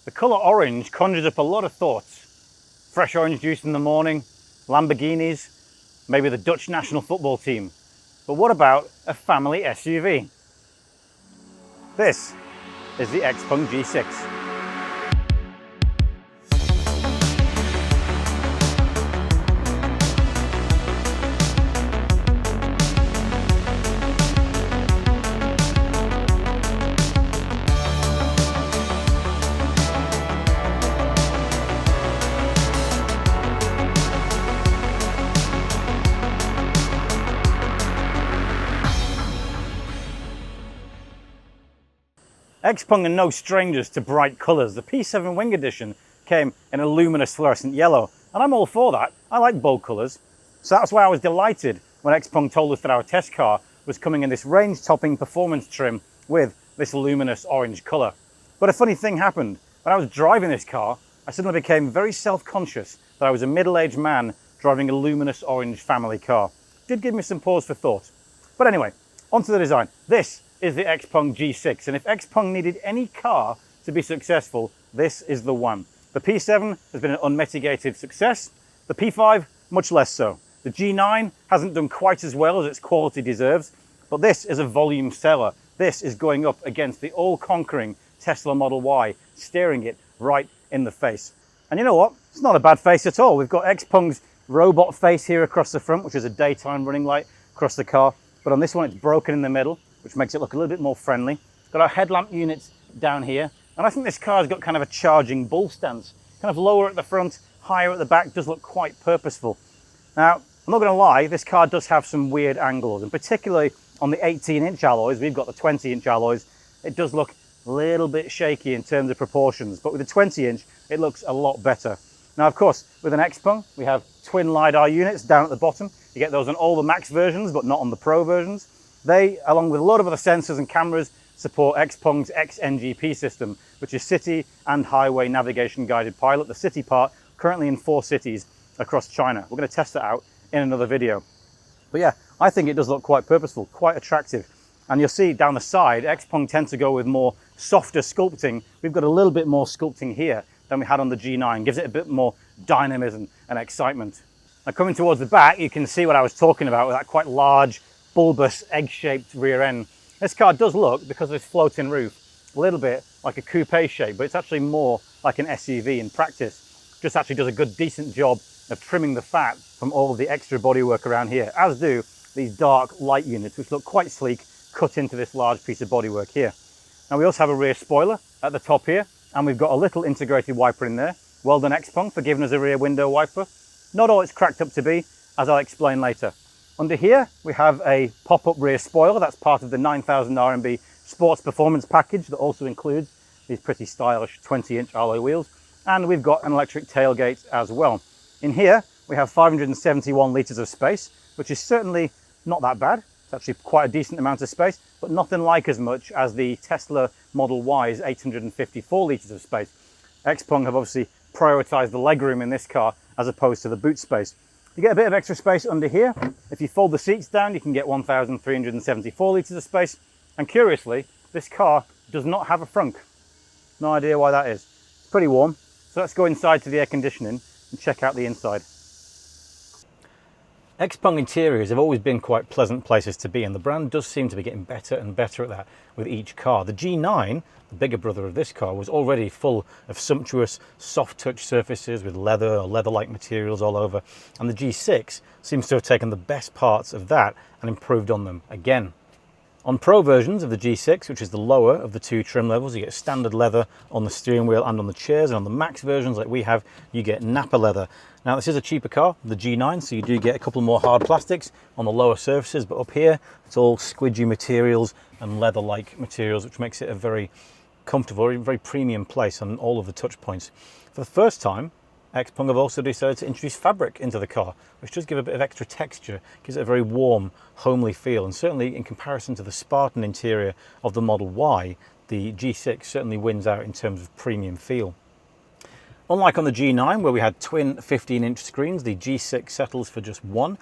The colour orange conjures up a lot of thoughts. Fresh orange juice in the morning, Lamborghinis, maybe the Dutch national football team. But what about a family SUV? This is the XPeng G6. XPeng are no strangers to bright colours. The P7 Wing Edition came in a luminous fluorescent yellow, and I'm all for that. I like bold colours. So that's why I was delighted when XPeng told us that our test car was coming in this range-topping performance trim with this luminous orange colour. But a funny thing happened. When I was driving this car, I suddenly became very self-conscious that I was a middle-aged man driving a luminous orange family car. It did give me some pause for thought. But anyway, onto the design. This is the XPeng G6, and if XPeng needed any car to be successful, this is the one. The P7 has been an unmitigated success. The P5, much less so. The G9 hasn't done quite as well as its quality deserves, but this is a volume seller. This is going up against the all-conquering Tesla Model Y, staring it right in the face. And you know what? It's not a bad face at all. We've got XPeng's robot face here across the front, which is a daytime running light across the car, but on this one it's broken in the middle, which makes it look a little bit more friendly. Got our headlamp units down here, and I think this car's got kind of a charging bull stance. Kind of lower at the front, higher at the back, does look quite purposeful. Now, I'm not gonna lie, this car does have some weird angles, and particularly on the 18-inch alloys, we've got the 20-inch alloys, it does look a little bit shaky in terms of proportions, but with the 20-inch, it looks a lot better. Now, of course, with an XPeng, we have twin LiDAR units down at the bottom. You get those on all the Max versions, but not on the Pro versions. They, along with a lot of other sensors and cameras, support XPeng's XNGP system, which is city and highway navigation guided pilot, the city part, currently in 4 cities across China. We're going to test that out in another video. But yeah, I think it does look quite purposeful, quite attractive. And you'll see down the side, XPeng tend to go with more softer sculpting. We've got a little bit more sculpting here than we had on the G9, gives it a bit more dynamism and excitement. Now coming towards the back, you can see what I was talking about with that quite large, bulbous, egg-shaped rear end. This car does look, because of this floating roof, a little bit like a coupe shape, but it's actually more like an SUV in practice. Just actually does a good, decent job of trimming the fat from all of the extra bodywork around here, as do these dark light units, which look quite sleek, cut into this large piece of bodywork here. Now we also have a rear spoiler at the top here, and we've got a little integrated wiper in there. Well done XPeng for giving us a rear window wiper. Not all it's cracked up to be, as I'll explain later. Under here, we have a pop-up rear spoiler. That's part of the 9,000 RMB sports performance package that also includes these pretty stylish 20-inch alloy wheels. And we've got an electric tailgate as well. In here, we have 571 litres of space, which is certainly not that bad. It's actually quite a decent amount of space, but nothing like as much as the Tesla Model Y's 854 litres of space. XPeng have obviously prioritised the legroom in this car as opposed to the boot space. You get a bit of extra space under here. If you fold the seats down, you can get 1,374 litres of space. And curiously, this car does not have a frunk. No idea why that is. It's pretty warm. So let's go inside to the air conditioning and check out the inside. XPeng interiors have always been quite pleasant places to be, and the brand does seem to be getting better and better at that with each car. The G9, the bigger brother of this car, was already full of sumptuous soft touch surfaces with leather or leather-like materials all over, and the G6 seems to have taken the best parts of that and improved on them again. On Pro versions of the G6, which is the lower of the 2 trim levels, you get standard leather on the steering wheel and on the chairs, and on the Max versions like we have, you get Nappa leather. Now this is a cheaper car, the G9, so you do get a couple more hard plastics on the lower surfaces, but up here it's all squidgy materials and leather-like materials, which makes it a very comfortable, very premium place on all of the touch points. For the first time, XPeng have also decided to introduce fabric into the car, which does give a bit of extra texture, gives it a very warm, homely feel, and certainly in comparison to the Spartan interior of the Model Y, the G6 certainly wins out in terms of premium feel. Unlike on the G9, where we had twin 15-inch screens, the G6 settles for just one.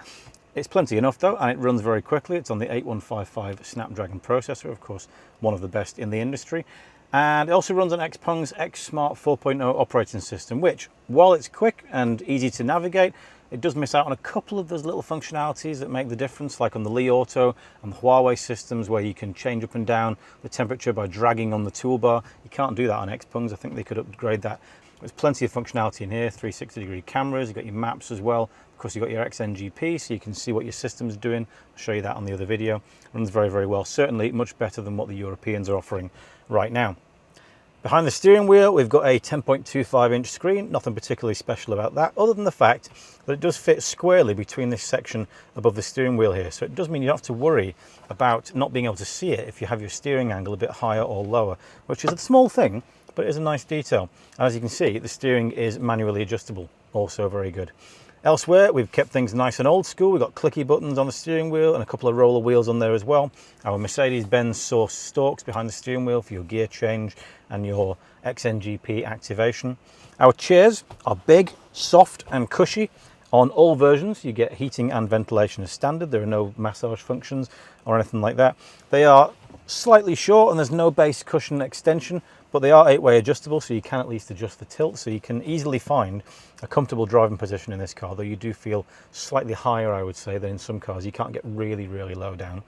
It's plenty enough though, and it runs very quickly. It's on the 8155 Snapdragon processor, of course, one of the best in the industry. And it also runs on XPeng's X Smart 4.0 operating system, which, while it's quick and easy to navigate, it does miss out on a couple of those little functionalities that make the difference, like on the Li Auto and the Huawei systems, where you can change up and down the temperature by dragging on the toolbar. You can't do that on XPeng's. I think they could upgrade that. There's plenty of functionality in here, 360-degree cameras, you've got your maps as well. Of course, you've got your XNGP, so you can see what your system's doing. I'll show you that on the other video. It runs very, very well. Certainly much better than what the Europeans are offering right now. Behind the steering wheel, we've got a 10.25-inch screen. Nothing particularly special about that, other than the fact that it does fit squarely between this section above the steering wheel here. So it does mean you don't have to worry about not being able to see it if you have your steering angle a bit higher or lower, which is a small thing, but it is a nice detail. And as you can see, the steering is manually adjustable, also very good. Elsewhere, we've kept things nice and old school. We've got clicky buttons on the steering wheel and a couple of roller wheels on there as well. Our Mercedes-Benz source stalks behind the steering wheel for your gear change and your XNGP activation. Our chairs are big, soft and cushy. On all versions, you get heating and ventilation as standard. There are no massage functions or anything like that. They are slightly short and there's no base cushion extension, but they are 8-way adjustable, so you can at least adjust the tilt, so you can easily find a comfortable driving position in this car, though you do feel slightly higher, I would say, than in some cars. You can't get really, really low down.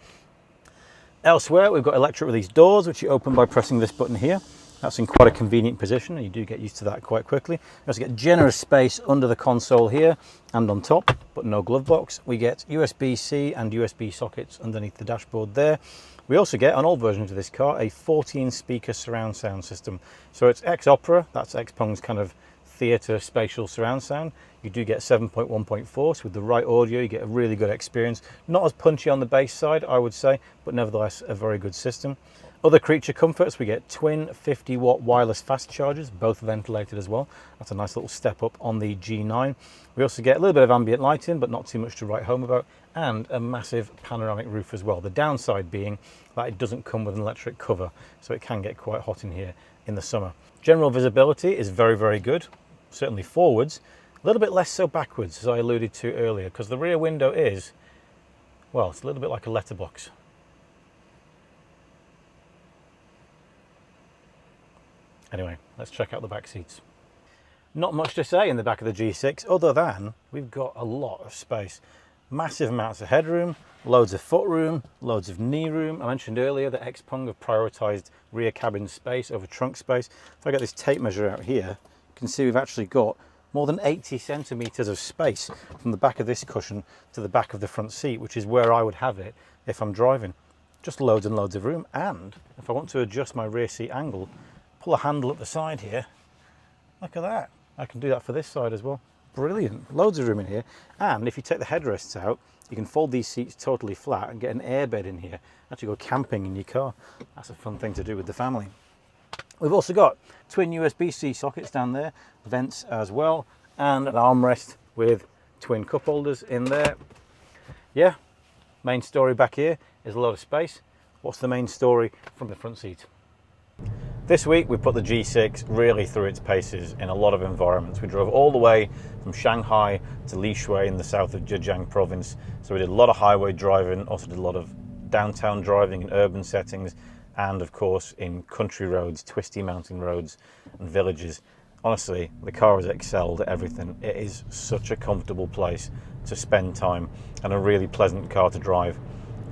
Elsewhere, we've got electric release doors, which you open by pressing this button here. That's in quite a convenient position, and you do get used to that quite quickly. You also get generous space under the console here and on top, but no glove box. We get USB-C and USB sockets underneath the dashboard there. We also get, on all versions of this car, a 14-speaker surround sound system. So it's X-Opera, that's XPeng's kind of theatre spatial surround sound. You do get 7.1.4, so with the right audio you get a really good experience. Not as punchy on the bass side, I would say, but nevertheless a very good system. Other creature comforts, we get twin 50-watt wireless fast chargers, both ventilated as well. That's a nice little step up on the G9. We also get a little bit of ambient lighting, but not too much to write home about, and a massive panoramic roof as well. The downside being that it doesn't come with an electric cover, so it can get quite hot in here in the summer. General visibility is very, very good, certainly forwards. A little bit less so backwards, as I alluded to earlier, because the rear window is, well, it's a little bit like a letterbox. Anyway, let's check out the back seats. Not much to say in the back of the G6, other than we've got a lot of space. Massive amounts of headroom, loads of footroom, loads of knee room. I mentioned earlier that XPeng have prioritised rear cabin space over trunk space. If I get this tape measure out here, you can see we've actually got more than 80 centimetres of space from the back of this cushion to the back of the front seat, which is where I would have it if I'm driving. Just loads and loads of room. And if I want to adjust my rear seat angle, pull a handle up the side here. Look at that. I can do that for this side as well. Brilliant. Loads of room in here. And if you take the headrests out, you can fold these seats totally flat and get an airbed in here. Actually go camping in your car. That's a fun thing to do with the family. We've also got twin USB-C sockets down there, vents as well, and an armrest with twin cup holders in there. Yeah, main story back here is a lot of space. What's the main story from the front seat? This week we put the G6 really through its paces in a lot of environments. We drove all the way from Shanghai to Lishui in the south of Zhejiang province. So we did a lot of highway driving, also did a lot of downtown driving in urban settings, and of course in country roads, twisty mountain roads and villages. Honestly, the car has excelled at everything. It is such a comfortable place to spend time and a really pleasant car to drive.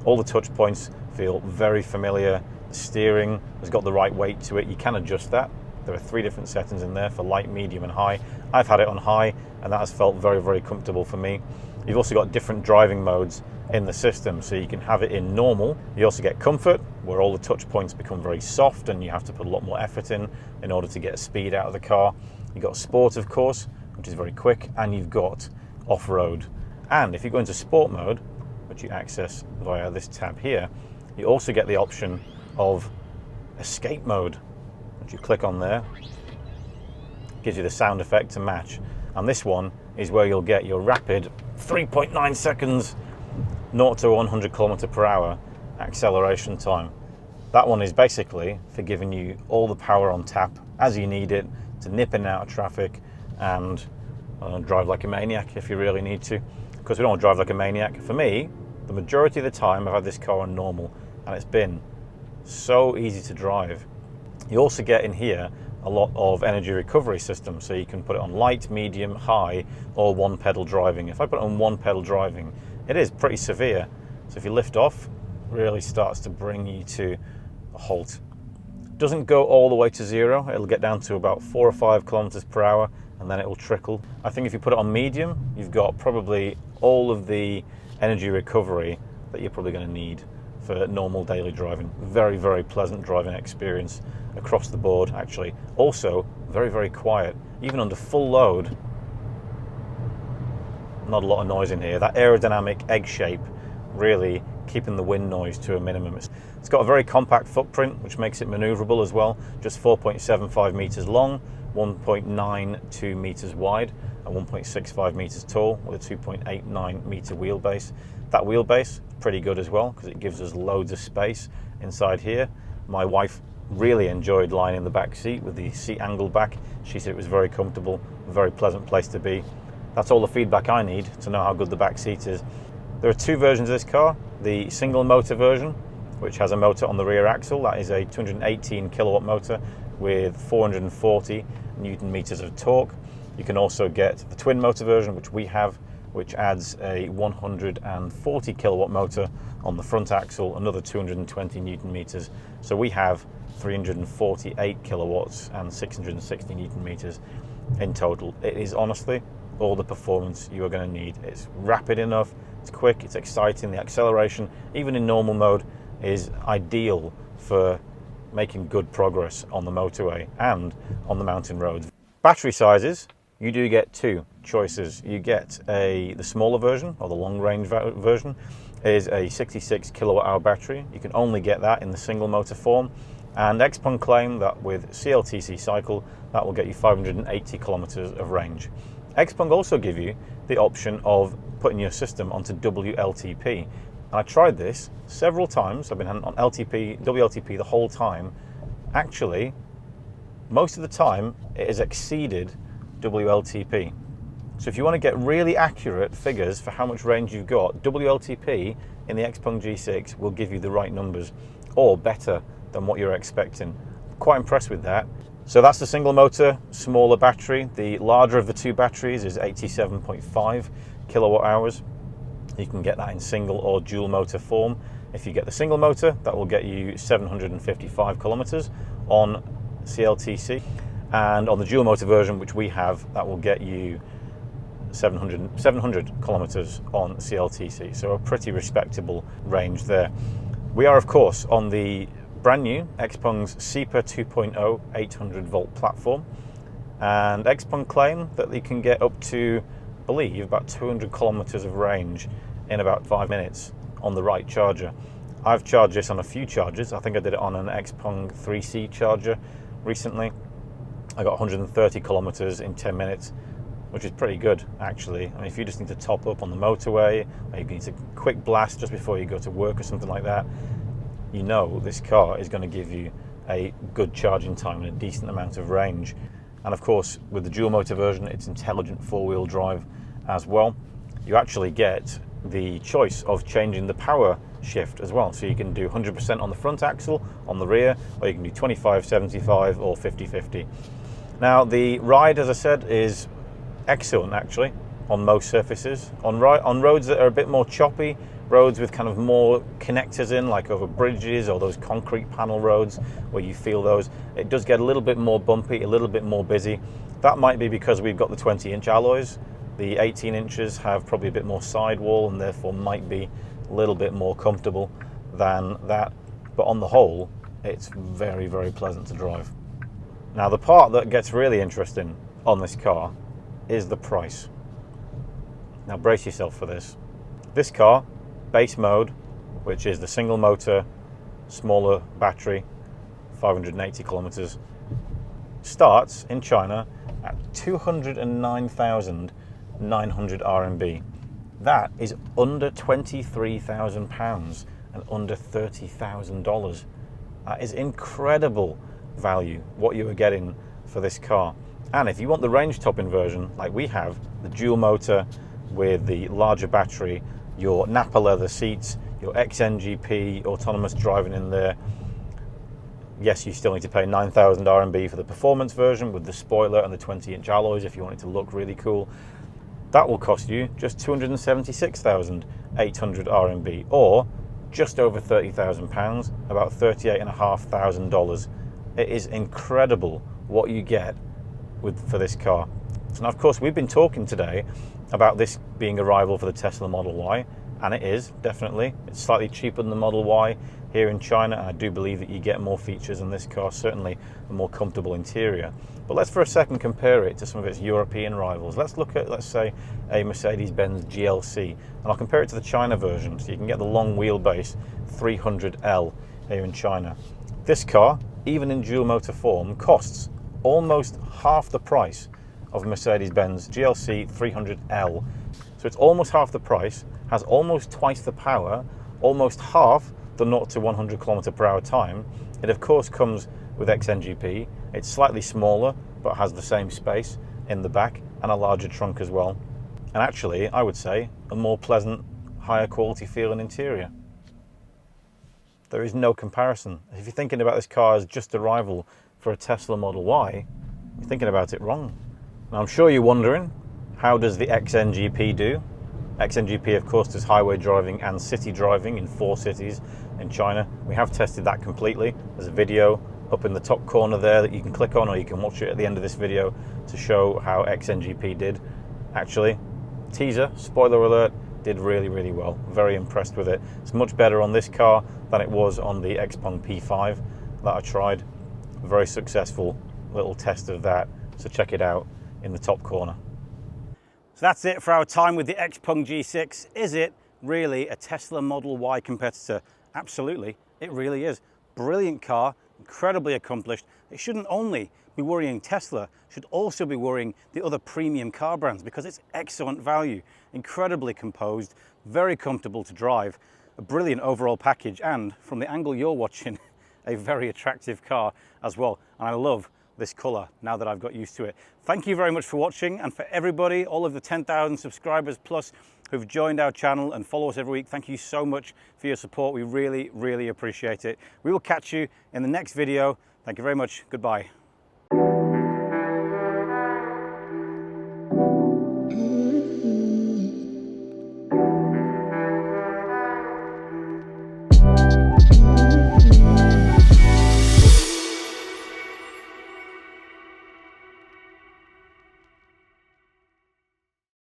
All the touch points feel very familiar. The steering has got the right weight to it. You can adjust that. There are 3 different settings in there for light, medium and high. I've had it on high and that has felt very, very comfortable for me. You've also got different driving modes in the system, so you can have it in normal. You also get comfort, where all the touch points become very soft and you have to put a lot more effort in order to get speed out of the car. You've got sport, of course, which is very quick, and you've got off-road. And if you go into sport mode, which you access via this tab here, you also get the option of escape mode, which you click on there, gives you the sound effect to match. And this one is where you'll get your rapid 3.9 seconds 0 to 100 km/h acceleration time. That one is basically for giving you all the power on tap as you need it to nip in and out of traffic and drive like a maniac if you really need to. Because we don't want to drive like a maniac. For me, the majority of the time I've had this car on normal and it's been so easy to drive. You also get in here a lot of energy recovery systems, so you can put it on light, medium, high, or one pedal driving. If I put it on one pedal driving, it is pretty severe. So if you lift off, it really starts to bring you to a halt. Doesn't go all the way to zero. It'll get down to about 4 or 5 kilometers per hour, and then it will trickle. I think if you put it on medium, you've got probably all of the energy recovery that you're probably going to need for normal daily driving. Very, very pleasant driving experience across the board, actually. Also, very, very quiet. Even under full load, not a lot of noise in here. That aerodynamic egg shape really keeping the wind noise to a minimum. It's got a very compact footprint, which makes it maneuverable as well. Just 4.75 meters long, 1.92 meters wide, and 1.65 meters tall with a 2.89 meter wheelbase. That wheelbase, pretty good as well, because it gives us loads of space inside here. My wife really enjoyed lying in the back seat with the seat angled back. She said it was very comfortable, a very pleasant place to be. That's all the feedback I need to know how good the back seat is. There are two versions of this car. The single motor version, which has a motor on the rear axle. That is a 218 kilowatt motor with 440 Newton meters of torque. You can also get the twin motor version, which we have, which adds a 140 kilowatt motor on the front axle, another 220 Newton meters. So we have 348 kilowatts and 660 Newton meters in total. It is honestly all the performance you are going to need. It's rapid enough, it's quick, it's exciting. The acceleration, even in normal mode, is ideal for making good progress on the motorway and on the mountain roads. Battery sizes, you do get two choices. You get the smaller version, or the long range version, is a 66 kilowatt hour battery. You can only get that in the single motor form, and XPeng claim that with CLTC cycle, that will get you 580 kilometers of range. XPeng also give you the option of putting your system onto WLTP. And I tried this several times. I've been on WLTP the whole time. Actually, most of the time, it has exceeded WLTP. So if you want to get really accurate figures for how much range you've got, WLTP in the XPeng G6 will give you the right numbers, or better than what you're expecting. Quite impressed with that. So that's the single motor, smaller battery. The larger of the two batteries is 87.5 kilowatt hours. You can get that in single or dual motor form. If you get the single motor, that will get you 755 kilometers on CLTC. And on the dual motor version, which we have, that will get you 700 kilometers on CLTC. So a pretty respectable range there. We are, of course, on the brand new XPeng's SEPA 2.0 800 volt platform. And XPeng claim that they can get up to, I believe, about 200 kilometers of range in about 5 minutes on the right charger. I've charged this on a few chargers. I think I did it on an XPeng 3C charger recently. I got 130 kilometers in 10 minutes, which is pretty good, actually. I mean, if you just need to top up on the motorway, or you need a quick blast just before you go to work or something like that, you know this car is going to give you a good charging time and a decent amount of range. And of course, with the dual motor version, it's intelligent four-wheel drive as well. You actually get the choice of changing the power shift as well. So you can do 100% on the front axle, on the rear, or you can do 25-75 or 50-50. Now, the ride, as I said, is excellent actually on most surfaces. On roads that are a bit more choppy, roads with kind of more connectors in, like over bridges or those concrete panel roads where you feel those, it does get a little bit more bumpy, a little bit more busy. That might be because we've got the 20-inch alloys. The 18 inches have probably a bit more sidewall and therefore might be a little bit more comfortable than that. But on the whole, it's very, very pleasant to drive. Now, the part that gets really interesting on this car is the price. Now, brace yourself for this. This car, base mode, which is the single motor, smaller battery, 580 kilometers, starts in China at 209,900 RMB. That is under £23,000 and under $30,000. That is incredible value, what you are getting for this car. And if you want the range topping version, like we have, the dual motor with the larger battery, your Napa leather seats, your XNGP autonomous driving in there, Yes, you still need to pay 9,000 RMB for the performance version with the spoiler and the 20-inch alloys if you want it to look really cool. That will cost you just 276,800 RMB, or just over £30,000, about $38,500. It is incredible what you get for this car. So now, of course, we've been talking today about this being a rival for the Tesla Model Y, and it is, definitely. It's slightly cheaper than the Model Y here in China, and I do believe that you get more features in this car, certainly a more comfortable interior. But let's for a second compare it to some of its European rivals. Let's look at, let's say, a Mercedes-Benz GLC, and I'll compare it to the China version, so you can get the long wheelbase 300L here in China. This car, even in dual motor form, costs almost half the price of Mercedes-Benz GLC 300L. So it's almost half the price, has almost twice the power, almost half the 0 to 100 km/h time. It of course comes with XNGP. It's slightly smaller, but has the same space in the back and a larger trunk as well. And actually, I would say, a more pleasant, higher quality feel and interior. There is no comparison. If you're thinking about this car as just a rival for a Tesla Model Y, you're thinking about it wrong. Now, I'm sure you're wondering, how does the XNGP do? XNGP, of course, does highway driving and city driving in 4 cities in China. We have tested that completely. There's a video up in the top corner there that you can click on, or you can watch it at the end of this video to show how XNGP did. Actually, teaser, spoiler alert, did really, really well. Very impressed with it. It's much better on this car than it was on the XPeng P5 that I tried. Very successful little test of that, so check it out in the top corner. So that's it for our time with the XPeng G6. Is it really a Tesla Model Y competitor? Absolutely, it really is. Brilliant car, incredibly accomplished. It shouldn't only be worrying Tesla, should also be worrying the other premium car brands, because it's excellent value, incredibly composed, very comfortable to drive, a brilliant overall package, and from the angle you're watching, a very attractive car as well. And I love this color now that I've got used to it. Thank you very much for watching, and for everybody, all of the 10,000 subscribers plus who've joined our channel and follow us every week, thank you so much for your support. We really, really appreciate it. We will catch you in the next video. Thank you very much. Goodbye.